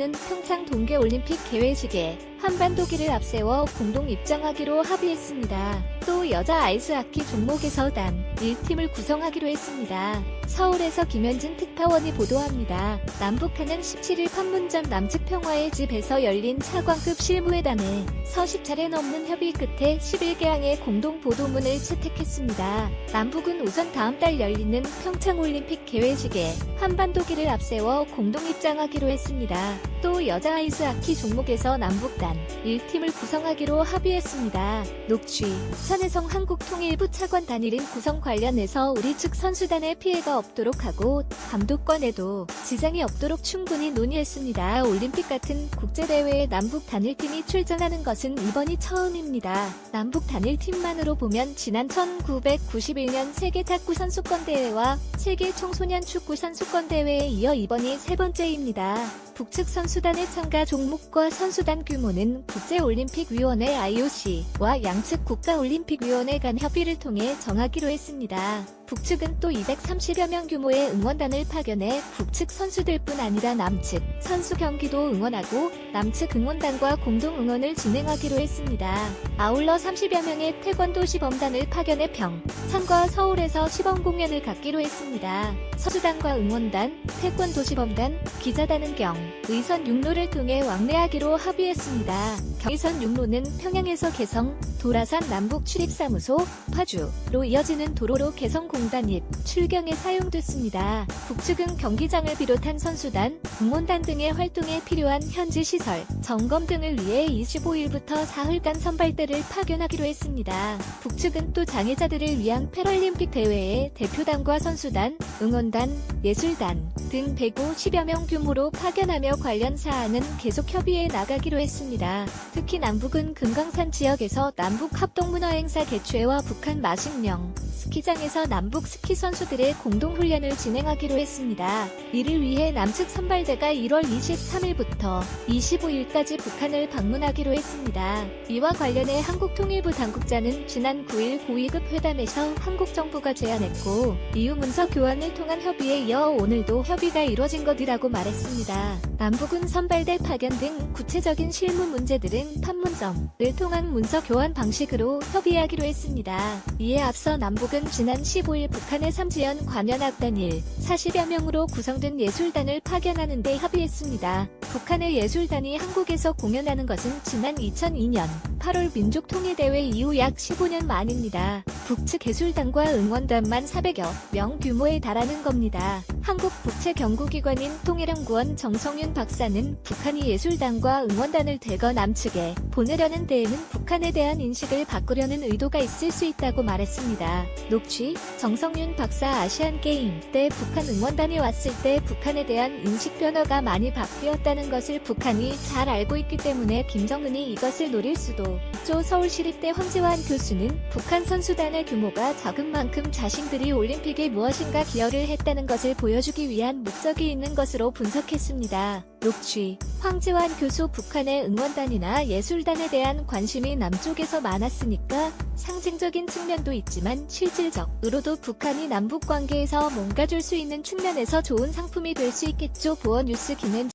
이번에는 평창 동계올림픽 개회식에 한반도기를 앞세워 공동 입장하기로 합의했습니다. 또 여자 아이스하키 종목에서 단 1팀을 구성하기로 했습니다. 서울에서 김현진 특파원이 보도합니다. 남북한은 17일 판문점 남측평화의 집에서 열린 차관급 실무회담에 서십 차례 넘는 협의 끝에 11개항의 공동 보도문을 채택했습니다. 남북은 우선 다음 달 열리는 평창올림픽 개회식에 한반도기를 앞세워 공동 입장하기로 했습니다. 또 여자 아이스하키 종목에서 남북 단 1팀을 구성하기로 합의했습니다. 녹취 천혜성 한국통일부 차관 단일인 구성 관련해서 우리 측 선수단에 피해가 없도록 하고 감독권에도 지장이 없도록 충분히 논의했습니다. 올림픽 같은 국제대회에 남북 단일팀이 출전하는 것은 이번이 처음입니다. 남북 단일팀만으로 보면 지난 1991년 세계 탁구 선수권대회와 세계 청소년 축구 선수권대회에 이어 이번이 세 번째입니다. 북측 선수단의 참가 종목과 선수단 규모는 국제올림픽위원회 IOC와 양측 국가올림픽위원회 간 협의를 통해 정하기로 했습니다. 북측은 또 230여 명 규모의 응원단을 파견해 북측 선수들뿐 아니라 남측 선수 경기도 응원하고 남측 응원단과 공동 응원을 진행하기로 했습니다. 아울러 30여 명의 태권도 시범단을 파견해 평창과 서울에서 시범 공연을 갖기로 했습니다. 선수단과 응원단, 태권도 시범단, 기자단은 의선 육로를 통해 왕래하기로 합의했습니다. 경의선 육로는 평양에서 개성, 도라산 남북 출입사무소, 파주로 이어지는 도로로 개성공단 입, 출경에 사용됐습니다. 북측은 경기장을 비롯한 선수단, 응원단 등의 활동에 필요한 현지 시설, 점검 등을 위해 25일부터 사흘간 선발대를 파견하기로 했습니다. 북측은 또 장애자들을 위한 패럴림픽 대회에 대표단과 선수단, 응원단, 예술단 등 150여 명 규모로 파견하며 관련 사안은 계속 협의해 나가기로 했습니다. 특히 남북은 금강산 지역에서 남북 합동문화행사 개최와 북한 마식령 스키장에서 남북 스키 선수들의 공동훈련을 진행하기로 했습니다. 이를 위해 남측 선발대가 1월 23일부터 25일까지 북한을 방문하기로 했습니다. 이와 관련해 한국통일부 당국자는 지난 9일 고위급 회담에서 한국 정부가 제안했고 이후 문서 교환을 통한 협의에 이어 오늘도 협의가 이뤄진 것이라고 말했습니다. 남북은 선발대 파견 등 구체적인 실무 문제들은 판문점을 통한 문서 교환 방식으로 협의하기로 했습니다. 이에 앞서 남북은 지난 15일 북한의 삼지연 관현악단 40여 명으로 구성된 예술단을 파견하는 데 합의했습니다. 북한의 예술단이 한국에서 공연하는 것은 지난 2002년 8월 민족통일대회 이후 약 15년 만입니다. 북측 예술단과 응원단만 400여 명 규모에 달하는 겁니다. 한국 국제경구기관인 통일연구원 정성윤 박사는 북한이 예술단과 응원단을 대거 남측에 보내려는 데에는 북한에 대한 인식을 바꾸려는 의도가 있을 수 있다고 말했습니다. 녹취 정성윤 박사 아시안게임 때 북한 응원단이 왔을 때 북한에 대한 인식 변화가 많이 바뀌었다는 것을 북한이 잘 알고 있기 때문에 김정은이 이것을 노릴 수도 있죠. 서울시립대 황재환 교수는 북한 선수단의 규모가 적은 만큼 자신들이 올림픽에 무엇인가 기여를 했다는 것을 보여주기 위한 목적이 있는 것으로 분석했습니다. 녹취 황재환 교수 북한의 응원단이나 예술단에 대한 관심이 남쪽에서 많았으니까 상징적인 측면도 있지만 실질적으로도 북한이 남북관계에서 뭔가 줄 수 있는 측면에서 좋은 상품이 될 수 있겠죠. 보어뉴스 김현진